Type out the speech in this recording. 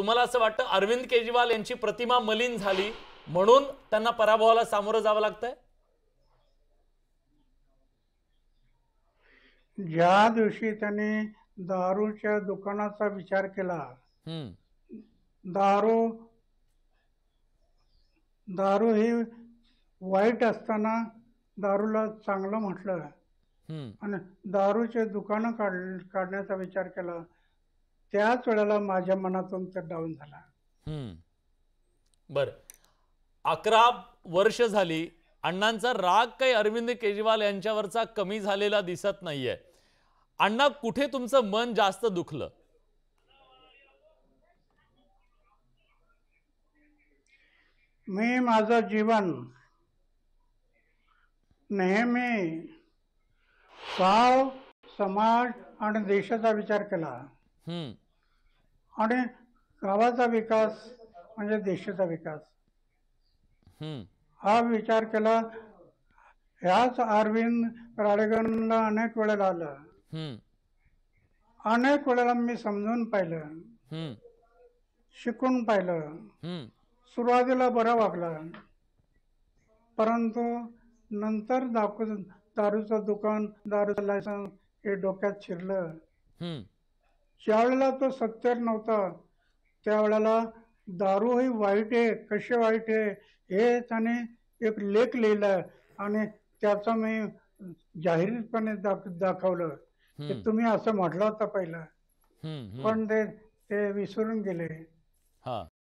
तुम्हाला असं वाटतं अरविंद केजरीवाल यांची प्रतिमा मलिन झाली म्हणून त्यांना पराभवाला सामोरं जावं लागतंय? ज्या दिवशी त्यांनी दारूच्या दुकानाचा विचार केला, दारू दारू ही वाईट असताना दारूला चांगलं म्हटलं आणि दारूचे दुकानं काढण्याचा विचार केला, त्याच वेळेला माझ्या मनातून ते डाऊन झाला. बर, 11 वर्ष झाली, अण्णांचा राग काही अरविंद केजरीवाल यांच्यावरचा कमी झालेला दिसत नाहीये. अण्णा, कुठे तुमचं मन जास्त दुखलं? मी माझं जीवन नेहमी गाव, समाज आणि देशाचा विचार केला आणि गावाचा विकास म्हणजे देशाचा विकास हा विचार केला. ह्याच अरविंद राळेगणला अनेक वेळेला आलं, अनेक वेळेला मी समजून पाहिलं, शिकून पाहिलं. सुरुवातीला बरं वागलं, परंतु नंतर दारूचं दुकान, दारूचं लायसन्स हे डोक्यात शिरलं. ज्या वेळेला तो सत्तेवर नव्हता त्यावेळेला दारू ही वाईट आहे, कशी वाईट आहे हे त्याने एक लेख लिहिला आणि त्याचा मी जाहीरपणे दाखवलं की तुम्ही असं म्हटलं होतं पहिलं, पण ते विसरून गेले.